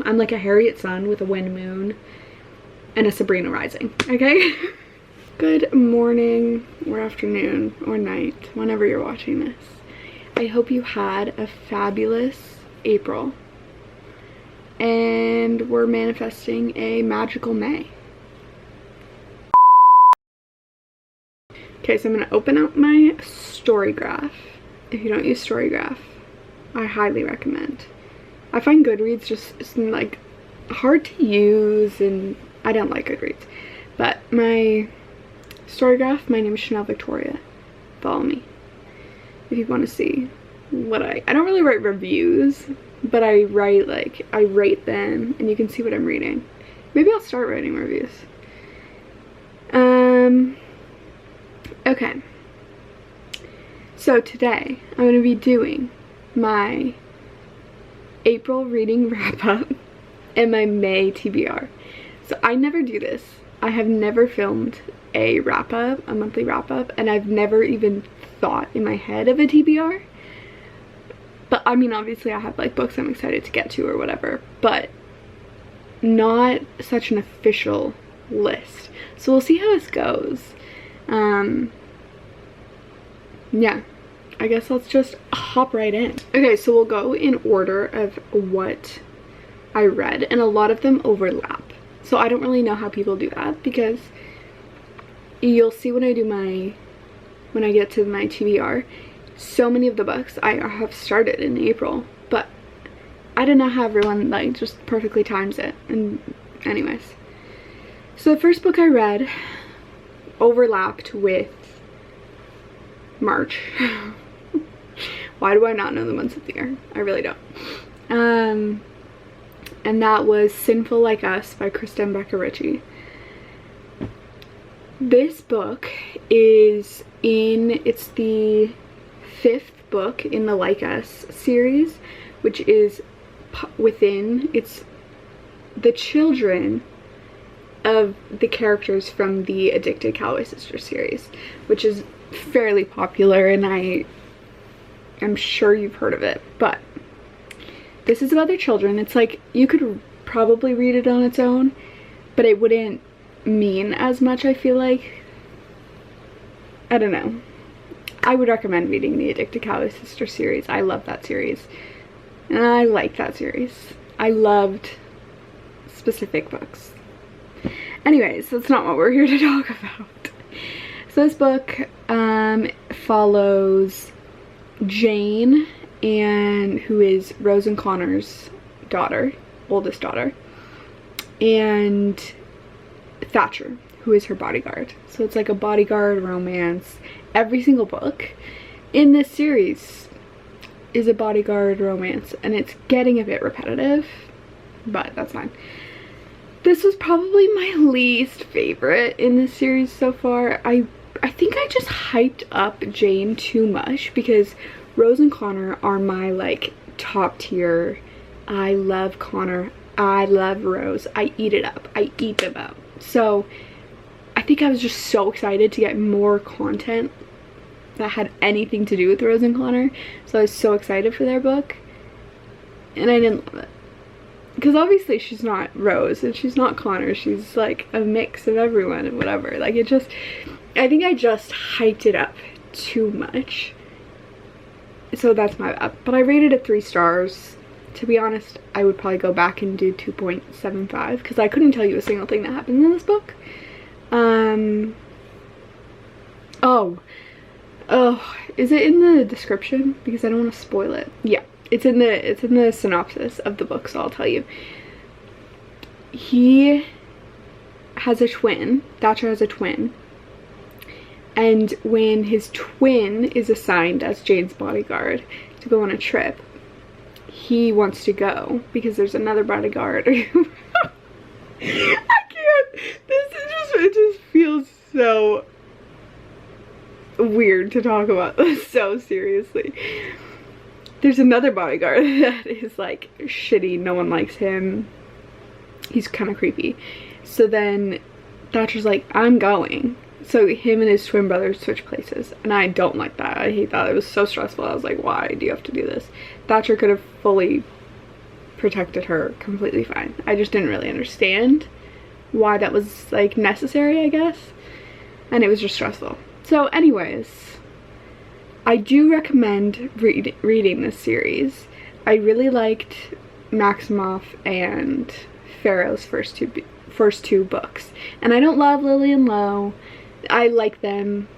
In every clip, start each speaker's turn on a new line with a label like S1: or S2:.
S1: I'm like a Harriet Sun with a Wind Moon and a Sabrina rising, okay? Good morning or afternoon or night, whenever you're watching this. I hope you had a fabulous April and we're manifesting a magical May. Okay, so I'm gonna open up my Storygraph. If you don't use Storygraph, I highly recommend. I find Goodreads just like hard to use and I don't like Goodreads. But my Storygraph, my name is Chanel Victoria. Follow me if you want to see what I don't really write reviews, but I rate them and you can see what I'm reading. Maybe I'll start writing reviews. Okay. So today I'm going to be doing my April reading wrap up and my May TBR. So I never do this. I have never filmed a wrap up, a monthly wrap up, and I've never even thought in my head of a TBR. But I mean, obviously I have like books I'm excited to get to or whatever, but not such an official list. So we'll see how this goes. Yeah, I guess let's just hop right in. Okay, so we'll go in order of what I read, and a lot of them overlap. So I don't really know how people do that, because you'll see when I get to my TBR, so many of the books I have started in April, but I don't know how everyone like just perfectly times it. And anyways, so the first book I read overlapped with March. Why do I not know the months of the year? I really don't. And that was Sinful Like Us by Kristen Becca Ritchie. This book is it's the 5th book in the Like Us series, which is it's the children of the characters from the Addicted Calloway Sisters series, which is fairly popular and I'm sure you've heard of it. But this is about their children. It's like you could probably read it on its own, but it wouldn't mean as much, I feel like. I don't know. I would recommend reading the Addicted Calloway Sisters series. I love that series. And I like that series. I loved specific books. Anyways, that's not what we're here to talk about. So this book follows Jane, who is Rose and Connor's daughter, oldest daughter, and Thatcher, who is her bodyguard. So it's like a bodyguard romance. Every single book in this series is a bodyguard romance, and it's getting a bit repetitive, but that's fine. This was probably my least favorite in this series so far. I think I just hyped up Jane too much, because Rose and Connor are my like top tier. I love Connor, I love Rose, I eat it up, I eat them up. So I think I was just so excited to get more content that had anything to do with Rose and Connor. So I was so excited for their book, and I didn't love it. Because obviously she's not Rose and she's not Connor, she's like a mix of everyone and whatever. Like it just, I think I just hyped it up too much. So that's my bad. But I rated it 3 stars. To be honest, I would probably go back and do 2.75, because I couldn't tell you a single thing that happened in this book. Oh, is it in the description? Because I don't want to spoil it. Yeah, it's in the synopsis of the book, so I'll tell you. He has a twin. Thatcher has a twin. And when his twin is assigned as Jane's bodyguard to go on a trip, he wants to go because there's another bodyguard. I can't. It just feels so weird to talk about this so seriously. There's another bodyguard that is like shitty, no one likes him, he's kind of creepy. So then Thatcher's like, I'm going. So him and his twin brother switch places, and I don't like that. I hate that. It was so stressful. I was like, why do you have to do this? Thatcher could have fully protected her completely fine. I just didn't really understand why that was like necessary, I guess, and it was just stressful. So anyways, I do recommend reading this series. I really liked Maximoff and Pharaoh's first two books, and I don't love Lily and Lo. I like them.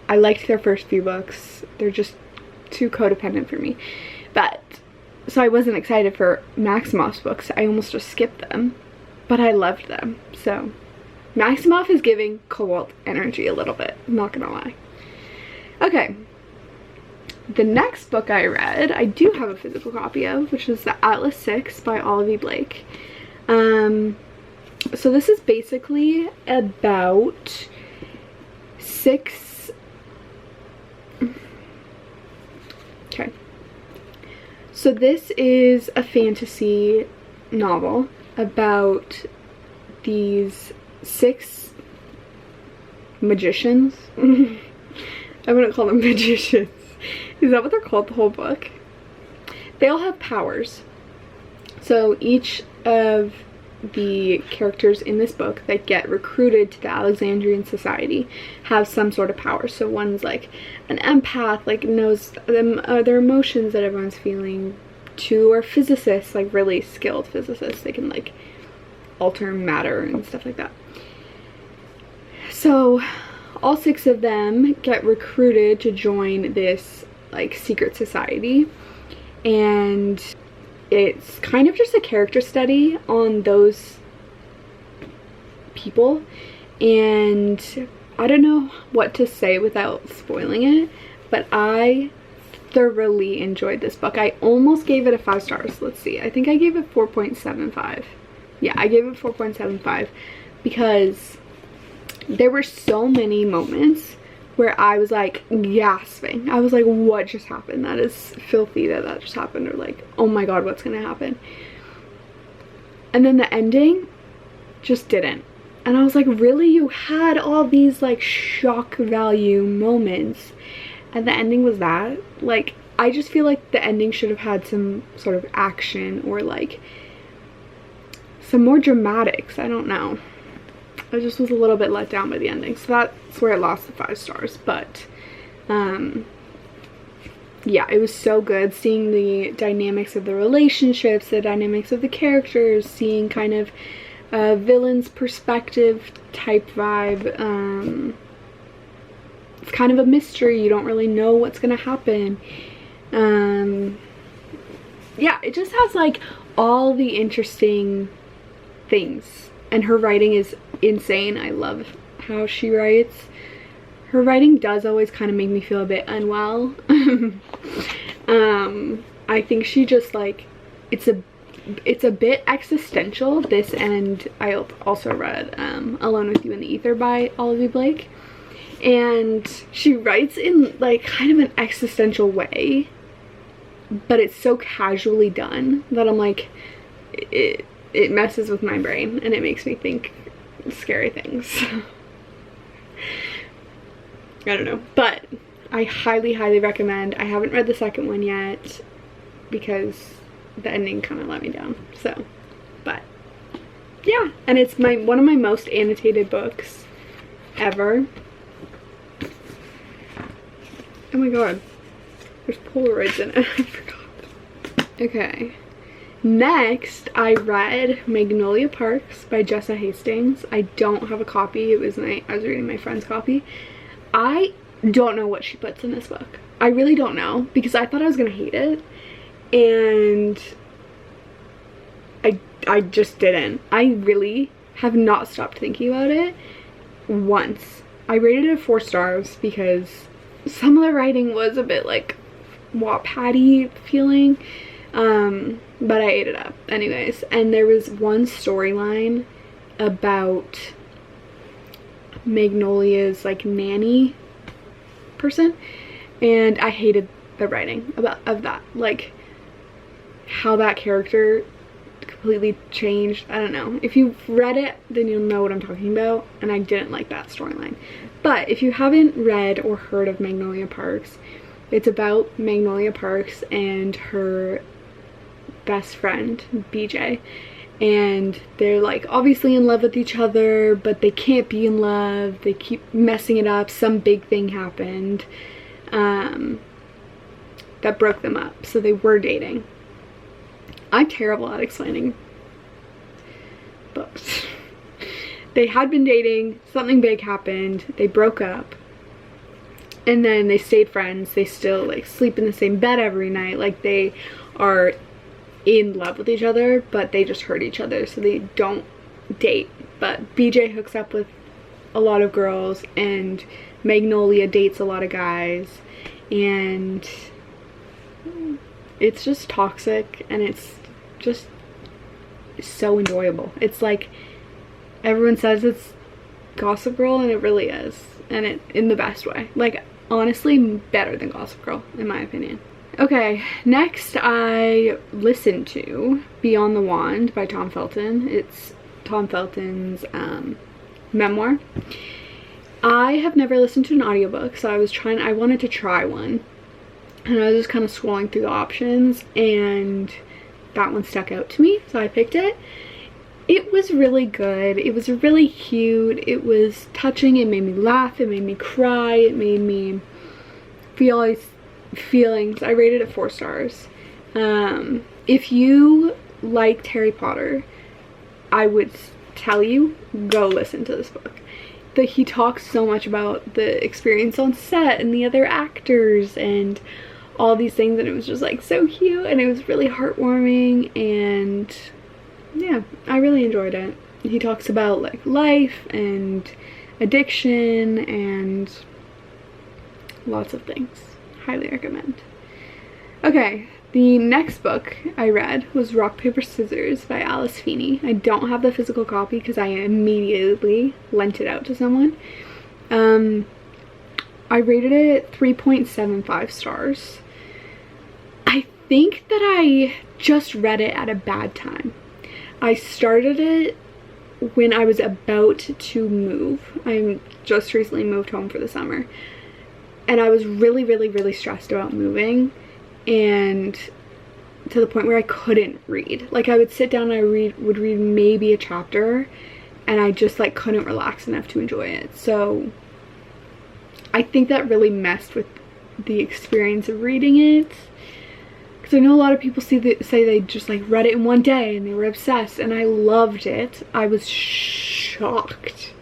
S1: I liked their first few books. They're just too codependent for me. But so I wasn't excited for Maximoff's books. I almost just skipped them, but I loved them. So Maximoff is giving Cobalt energy a little bit, I'm not gonna lie. Okay, the next book I read, I do have a physical copy of, which is the Atlas 6 by Olivia Blake. So this is basically about 6... Okay. So this is a fantasy novel about these 6 magicians. I wouldn't call them magicians. Is that what they're called, the whole book? They all have powers. So each of the characters in this book that get recruited to the Alexandrian Society have some sort of power. So one's like an empath, like knows them their emotions that everyone's feeling. 2 are physicists, like really skilled physicists. They can like alter matter and stuff like that. So all 6 of them get recruited to join this like secret society, and it's kind of just a character study on those people, and I don't know what to say without spoiling it, but I thoroughly enjoyed this book. I almost gave it a 5 stars. Let's see, I think I gave it 4.75. Yeah, I gave it 4.75 because there were so many moments where I was like gasping. I was like, what just happened? That is filthy that just happened. Or like, oh my god, what's gonna happen? And then the ending just didn't. And I was like, really? You had all these like shock value moments and the ending was that? Like, I just feel like the ending should have had some sort of action or like some more dramatics. I don't know. I just was a little bit let down by the ending, so that's where I lost the 5 stars. But yeah, it was so good seeing the dynamics of the relationships, the dynamics of the characters, seeing kind of a villain's perspective type vibe. It's kind of a mystery, you don't really know what's gonna happen. Yeah, it just has like all the interesting things, and her writing is insane. I love how she writes. Her writing does always kind of make me feel a bit unwell. I think she just like, it's a bit existential, this, and I also read Alone with You in the Ether by Olivia Blake, and she writes in like kind of an existential way, but it's so casually done that I'm like, it messes with my brain and it makes me think scary things. I don't know, but I highly recommend. I haven't read the second one yet because the ending kind of let me down, so, but yeah, and it's one of my most annotated books ever. Oh my god, there's Polaroids in it. I forgot. Okay, next I read Magnolia Parks by Jessa Hastings. I don't have a copy. I was reading my friend's copy. I don't know what she puts in this book. I really don't know, because I thought I was gonna hate it, and I just didn't. I really have not stopped thinking about it once. I rated it 4 stars because some of the writing was a bit like Wattpad-y feeling, but I ate it up anyways. And there was one storyline about Magnolia's like nanny person, and I hated the writing of that, like how that character completely changed. I don't know, if you've read it then you'll know what I'm talking about, and I didn't like that storyline. But if you haven't read or heard of Magnolia Parks, it's about Magnolia Parks and her best friend, BJ. And they're like obviously in love with each other, but they can't be in love. They keep messing it up. Some big thing happened that broke them up. So they were dating. I'm terrible at explaining books. They had been dating, something big happened, they broke up, and then they stayed friends. They still like sleep in the same bed every night. Like they are in love with each other, but they just hurt each other, so they don't date. But BJ hooks up with a lot of girls and Magnolia dates a lot of guys, and it's just toxic, and it's just so enjoyable. It's like everyone says it's Gossip Girl, and it really is, and it in the best way. Like honestly better than Gossip Girl in my opinion. Okay, next I listened to Beyond the Wand by Tom Felton. It's Tom Felton's memoir. I have never listened to an audiobook, so I wanted to try one, and I was just kind of scrolling through the options, and that one stuck out to me, so I picked it. It was really good. It was really cute. It was touching. It made me laugh. It made me cry. It made me feel all these feelings. I rated it 4 stars. If you liked Harry Potter, I would tell you, go listen to this book. He talks so much about the experience on set and the other actors and all these things, and it was just like so cute, and it was really heartwarming, and yeah, I really enjoyed it. He talks about like life and addiction and lots of things. Highly recommend. Okay, the next book I read was Rock, Paper, Scissors by Alice Feeney. I don't have the physical copy because I immediately lent it out to someone. I rated it 3.75 stars. I think that I just read it at a bad time. I started it when I was about to move. I just recently moved home for the summer, and I was really stressed about moving, and to the point where I couldn't read. Like I would sit down and I would read maybe a chapter, and I just like couldn't relax enough to enjoy it. So I think that really messed with the experience of reading it. So I know a lot of people say they just like read it in one day and they were obsessed, and I loved it. I was shocked.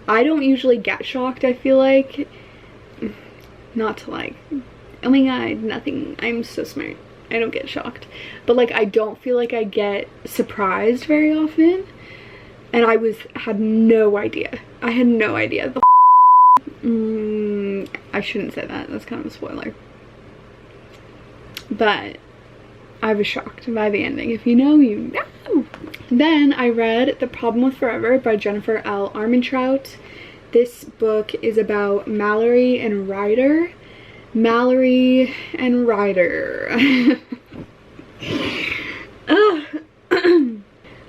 S1: I don't usually get shocked, I feel like. Not to like, oh my god, nothing, I'm so smart. I don't get shocked. But like I don't feel like I get surprised very often. And I had no idea. I had no idea. I shouldn't say that, that's kind of a spoiler. But I was shocked by the ending. If you know, you know. Then I read The Problem with Forever by Jennifer L. Armentrout. This book is about Mallory and Ryder. Mallory and Ryder.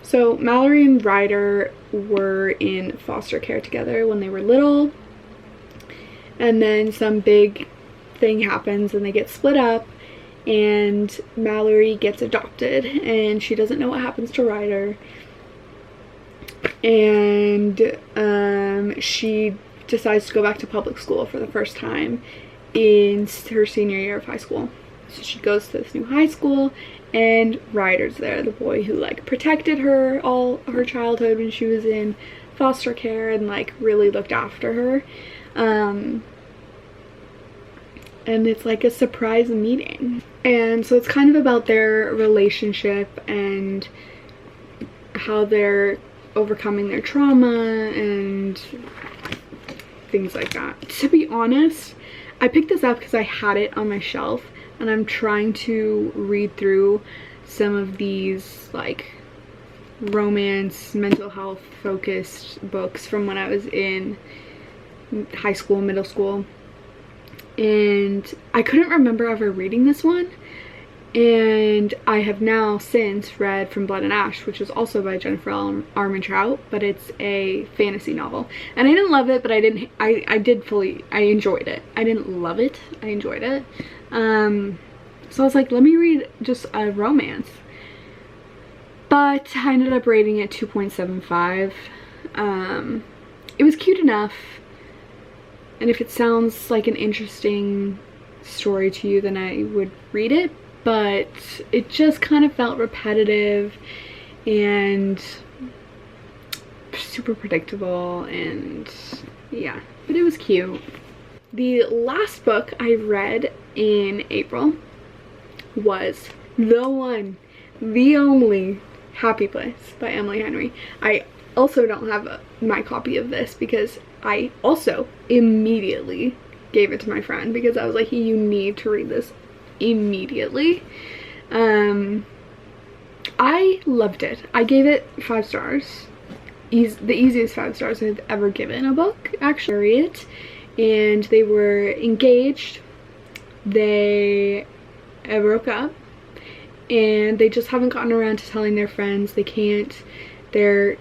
S1: So Mallory and Ryder were in foster care together when they were little. And then some big thing happens and they get split up. And Mallory gets adopted, and she doesn't know what happens to Ryder, and she decides to go back to public school for the first time in her senior year of high school. So she goes to this new high school, and Ryder's there, the boy who like protected her all her childhood when she was in foster care and like really looked after her. And it's like a surprise meeting, and so it's kind of about their relationship and how they're overcoming their trauma and things like that. To be honest, I picked this up because I had it on my shelf, and I'm trying to read through some of these like romance, mental health focused books from when I was in high school, middle school. And I couldn't remember ever reading this one, and I have now since read From Blood and Ash, which is also by Jennifer L. Armentrout, but it's a fantasy novel, and I didn't love it, but I enjoyed it. I didn't love it, I enjoyed it. So I was like, let me read just a romance, but I ended up rating it 2.75. It was cute enough, and if it sounds like an interesting story to you, then I would read it, but it just kind of felt repetitive and super predictable, and yeah, but it was cute. The last book I read in April was the one, the only Happy Place by Emily Henry. I also don't have my copy of this because I also immediately gave it to my friend because I was like, you need to read this immediately. I loved it. I gave it 5 stars. The easiest 5 stars I've ever given a book, actually. And they were engaged, they broke up, and they just haven't gotten around to telling their friends. They can't. They're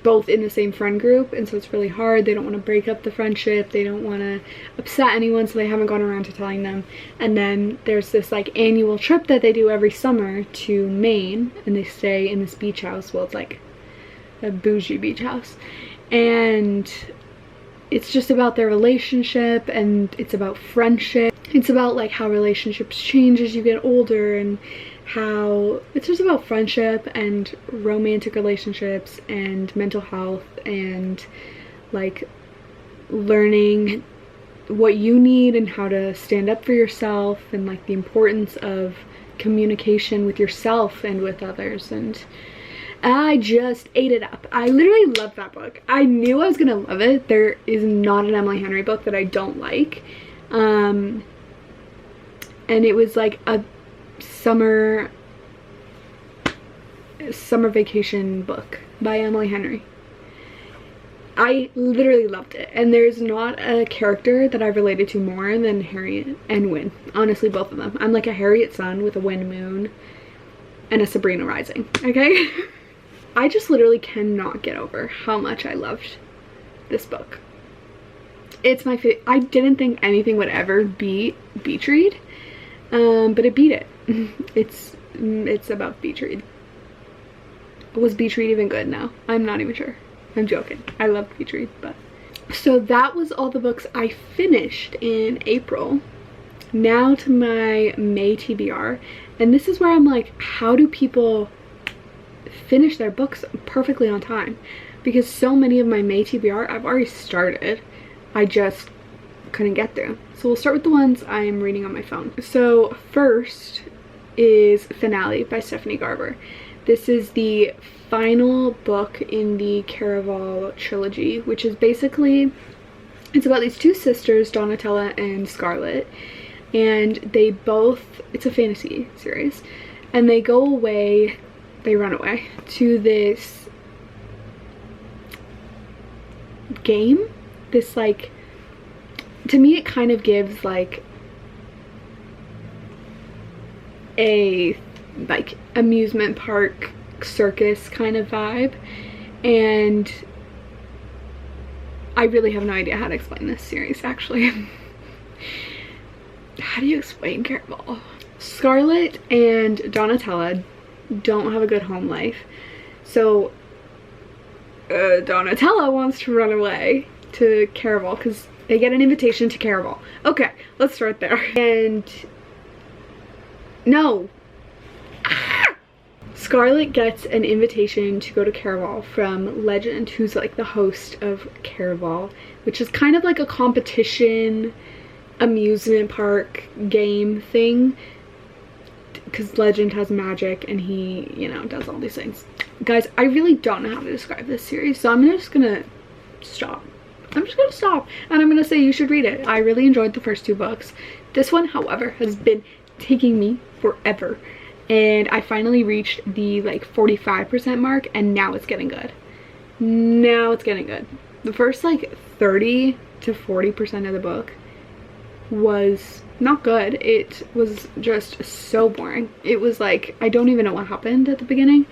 S1: both in the same friend group, and so it's really hard. They don't want to break up the friendship, they don't want to upset anyone, so they haven't gone around to telling them. And then there's this like annual trip that they do every summer to Maine, and they stay in this beach house. Well, it's like a bougie beach house, and it's just about their relationship, and it's about friendship. It's about like how relationships change as you get older, and how it's just about friendship and romantic relationships and mental health, and like learning what you need and how to stand up for yourself, and like the importance of communication with yourself and with others. And I just ate it up. I literally loved that book. I knew I was gonna love it. There is not an Emily Henry book that I don't like. And it was like a summer vacation book by Emily Henry. I literally loved it, and there's not a character that I related to more than Harriet and Win. Honestly, both of them. I'm like a Harriet sun with a Win moon and a Sabrina rising, okay? I just literally cannot get over how much I loved this book. It's my favorite. I didn't think anything would ever beat Beach Read, but it beat it. It's about Beach Read. Was Beach Read even good? No, I'm not even sure. I'm joking. I loved Beach Read, but. So that was all the books I finished in April. Now to my May TBR, and this is where I'm like, how do people finish their books perfectly on time? Because so many of my May TBR I've already started, I just couldn't get through. So we'll start with the ones I'm reading on my phone. So first is Finale by Stephanie Garber. This is the final book in the Caraval trilogy, which is basically, it's about these two sisters, Donatella and Scarlett, and they both, it's a fantasy series, and they go away, they run away to this game, this like, to me it kind of gives like a like amusement park circus kind of vibe, and I really have no idea how to explain this series actually. How do you explain Caraval? Scarlett and Donatella don't have a good home life, so Donatella wants to run away to Caraval because they get an invitation to Caraval. Okay, let's start there. And no, Scarlett gets an invitation to go to Caraval from Legend, who's like the host of Caraval, which is kind of like a competition amusement park game thing, because Legend has magic and he, you know, does all these things. Guys, I really don't know how to describe this series, so I'm just gonna stop. I'm just gonna stop and I'm gonna say you should read it. I really enjoyed the first 2 books. This one, however, has been taking me forever, and I finally reached the like 45% mark, and now it's getting good. Now it's getting good. The first like 30 to 40% of the book was not good. It was just so boring. It was like, I don't even know what happened at the beginning.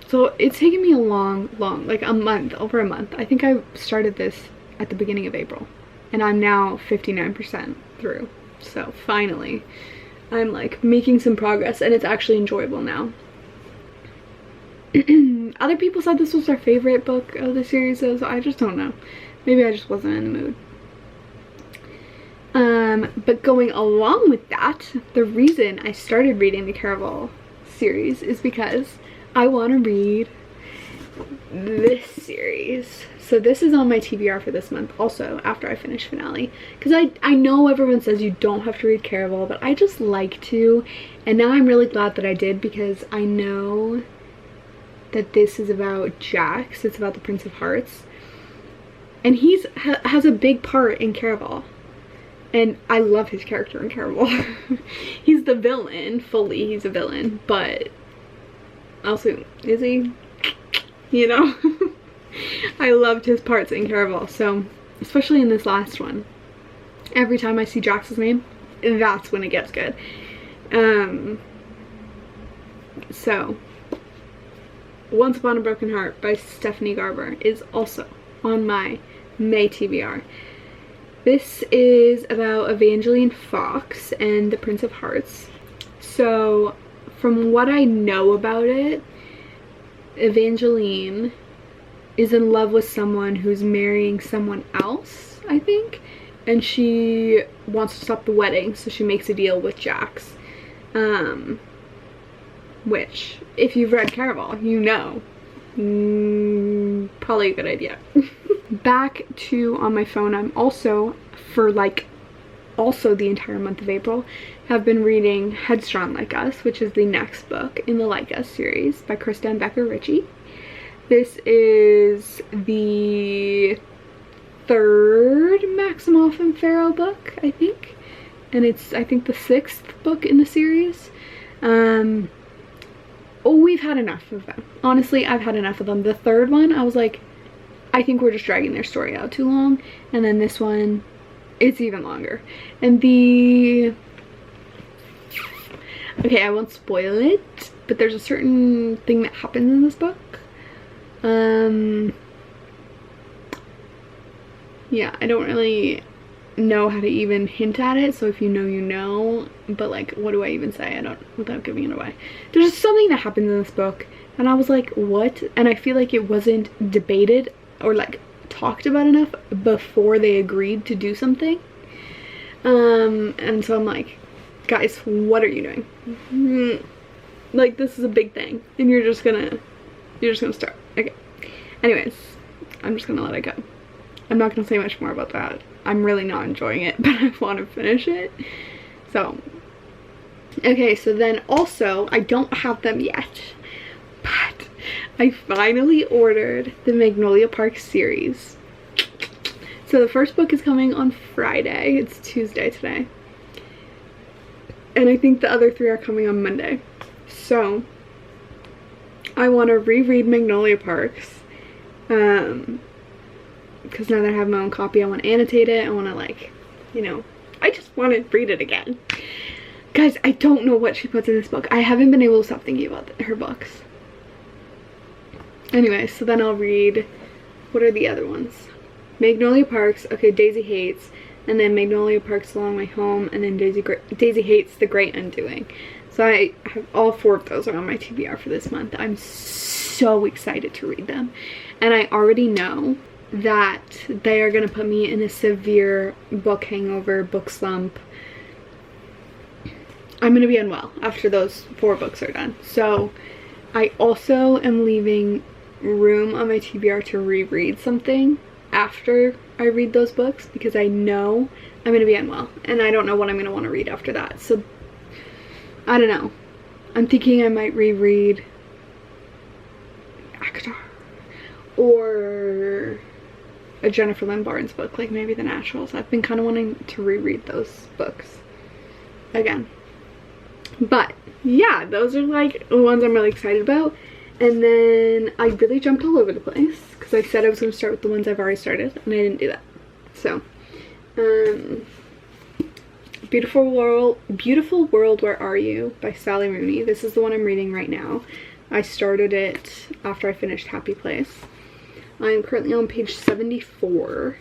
S1: So it's taken me a long, like a month, over a month. I think I started this at the beginning of April, and I'm now 59% through. So finally, I'm like making some progress and it's actually enjoyable now. Other people said this was their favorite book of the series, so I just don't know. Maybe I just wasn't in the mood. But going along with that, the reason I started reading the Caraval series is because I want to read this series. So this is on my TBR for this month also, after I finish Finale, because I know everyone says you don't have to read Caraval, but I just like to, and now I'm really glad that I did, because I know that this is about Jax. It's about the Prince of Hearts, and has a big part in Caraval, and I love his character in Caraval. He's the villain, fully he's a villain, but also, is he? You know? I loved his parts in Caraval, so especially in this last one, every time I see Jax's name, that's when it gets good. So Once Upon a Broken Heart by Stephanie Garber is also on my May TBR. This is about Evangeline Fox and the Prince of Hearts. So from what I know about it, Evangeline is in love with someone who's marrying someone else, I think, and she wants to stop the wedding, so she makes a deal with Jax, which, if you've read Caraval, you know, probably a good idea. Back to on my phone, I'm also, for like also the entire month of April, have been reading Headstrong Like Us, which is the next book in the Like Us series by Krista and Becca Ritchie. This is the third Maximoff and Pharaoh book, I think, and it's, I think, the 6th book in the series. Oh, we've had enough of them. Honestly, I've had enough of them. The third one, I was like, I think we're just dragging their story out too long, and then this one, it's even longer. And the, okay, I won't spoil it, but there's a certain thing that happens in this book. Yeah, I don't really know how to even hint at it, so if you know, you know, but like, what do I even say? I don't, without giving it away. There's just something that happens in this book, and I was like, what? And I feel like it wasn't debated or like talked about enough before they agreed to do something. And so I'm like, guys, what are you doing? Like, this is a big thing, and you're just gonna start. Okay, anyways, I'm just gonna let it go. I'm not gonna say much more about that. I'm really not enjoying it, but I want to finish it. So, okay, so then also, I don't have them yet, but I finally ordered the Magnolia Park series. So the first book is coming on Friday. It's Tuesday today. And I think the other 3 are coming on Monday. So I want to reread Magnolia Parks. Because now that I have my own copy, I want to annotate it. I want to, like, you know, I just want to read it again. Guys, I don't know what she puts in this book. I haven't been able to stop thinking about her books. Anyway, so then I'll read, what are the other ones? Magnolia Parks, okay, Daisy Hates, and then Magnolia Parks Along My Home, and then Daisy Hates The Great Undoing. So I have all 4 of those are on my TBR for this month. I'm so excited to read them. And I already know that they are going to put me in a severe book hangover, book slump. I'm going to be unwell after those 4 books are done. So I also am leaving room on my TBR to reread something after I read those books, because I know I'm going to be unwell and I don't know what I'm going to want to read after that. So I don't know. I'm thinking I might reread Actor or a Jennifer Lynn Barnes book, like maybe The Naturals. I've been kind of wanting to reread those books again. But yeah, those are like the ones I'm really excited about. And then I really jumped all over the place because I said I was going to start with the ones I've already started, and I didn't do that. So Beautiful World, Where Are You by Sally Rooney. This is the one I'm reading right now. I started it after I finished Happy Place. I'm currently on page 74.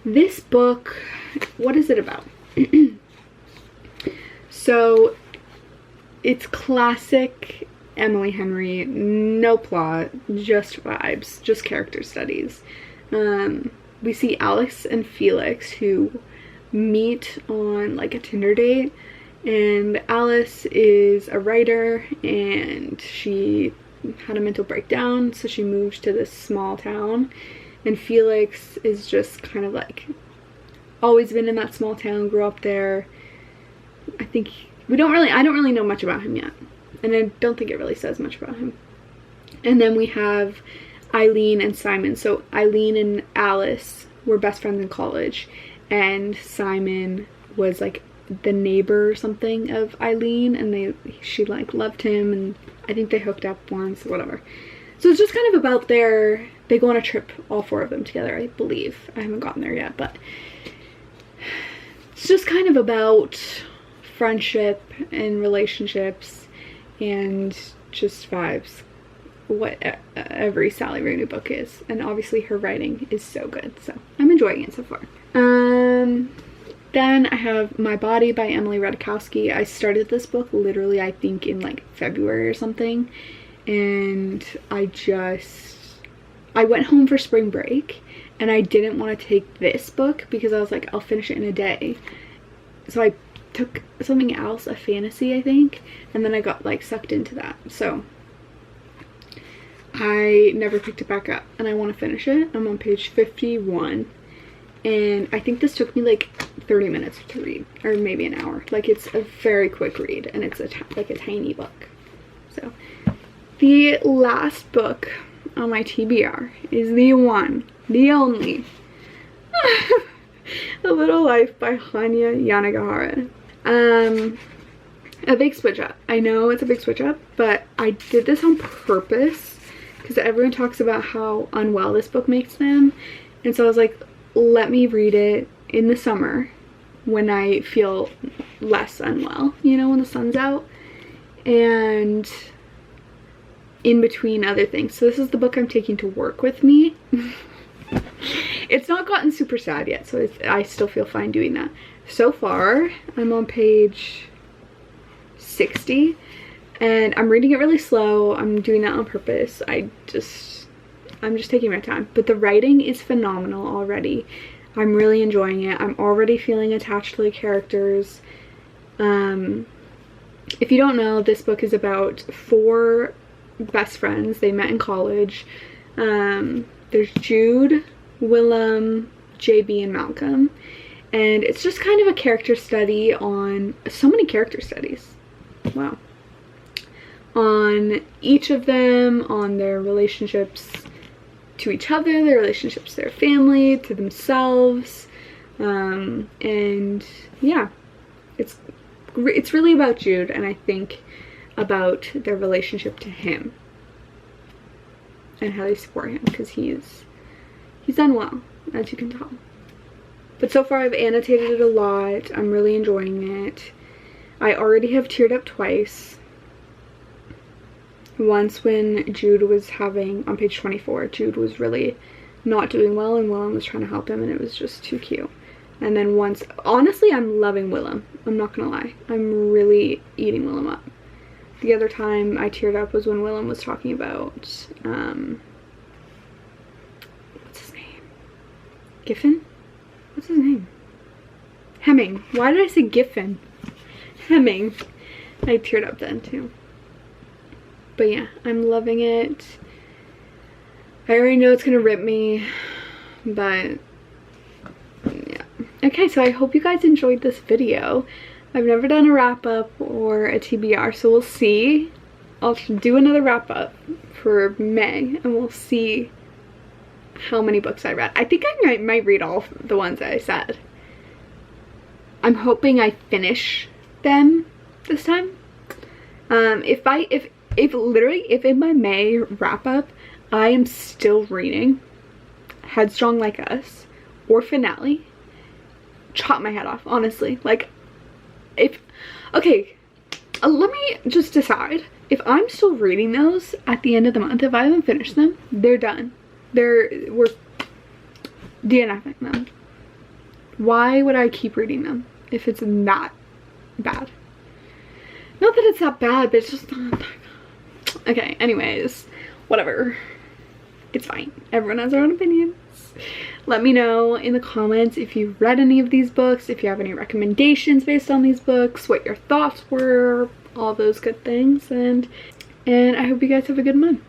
S1: This book, what is it about? So it's classic Emily Henry, no plot, just vibes, just character studies. We see Alice and Felix, who meet on like a Tinder date, and Alice is a writer and she had a mental breakdown, so she moved to this small town, and Felix is just kind of like always been in that small town, grew up there. I don't really know much about him yet, and I don't think it really says much about him. And then we have Eileen and Simon. So Eileen and Alice were best friends in college, and Simon was like the neighbor or something of Eileen, and she like loved him, and I think they hooked up once, whatever. So it's just kind of about they go on a trip, all four of them together, I believe. I haven't gotten there yet, but it's just kind of about friendship and relationships and just vibes, what every Sally Rooney book is. And obviously her writing is so good, so I'm enjoying it so far. Then I have My Body by Emily Ratajkowski. I started this book literally, I think, in like February or something, and I went home for spring break and I didn't want to take this book because I was like, I'll finish it in a day. So I took something else, a fantasy, I think, and then I got like sucked into that. So I never picked it back up, and I want to finish it. I'm on page 51, and I think this took me like 30 minutes to read, or maybe an hour. Like, it's a very quick read, and it's like a tiny book. So the last book on my TBR is the one, the only A Little Life by Hanya Yanagihara. A big switch up. I know it's a big switch up, but I did this on purpose because everyone talks about how unwell this book makes them, and so I was like, let me read it in the summer when I feel less unwell, you know, when the sun's out, and in between other things. So this is the book I'm taking to work with me. It's not gotten super sad yet, so I still feel fine doing that. So far, I'm on page 60, and I'm reading it really slow. I'm doing that on purpose. I'm just taking my time. But the writing is phenomenal already. I'm really enjoying it. I'm already feeling attached to the characters. If you don't know, this book is about 4 best friends. They met in college. There's Jude, Willem, JB, and Malcolm. And it's just kind of a character study on so many character studies. Wow. On each of them, on their relationships to each other, their relationships to their family, to themselves. And yeah, it's really about Jude, and I think about their relationship to him and how they support him, because he's unwell, as you can tell. But so far I've annotated it a lot. I'm really enjoying it. I already have teared up twice. Once when Jude was having, on page 24, Jude was really not doing well and Willem was trying to help him, and it was just too cute. And then once, honestly, I'm loving Willem. I'm not gonna lie. I'm really eating Willem up. The other time I teared up was when Willem was talking about, what's his name? Giffen? What's his name? Hemming. Why did I say Giffen? Hemming. I teared up then too. But yeah, I'm loving it. I already know it's gonna rip me, but yeah. Okay, so I hope you guys enjoyed this video. I've never done a wrap up or a TBR, so we'll see. I'll do another wrap up for May, and we'll see how many books I read. I think I might read all the ones that I said. I'm hoping I finish them this time. If in my May wrap up I am still reading Headstrong Like Us or Finale, chop my head off, honestly. Like, let me just decide. If I'm still reading those at the end of the month, if I haven't finished them, they're done. We're DNFing them. Why would I keep reading them if it's that bad? Not that it's that bad, but it's just not that. Okay, anyways, whatever. It's fine. Everyone has their own opinions. Let me know in the comments if you've read any of these books, if you have any recommendations based on these books, what your thoughts were, all those good things, and I hope you guys have a good month.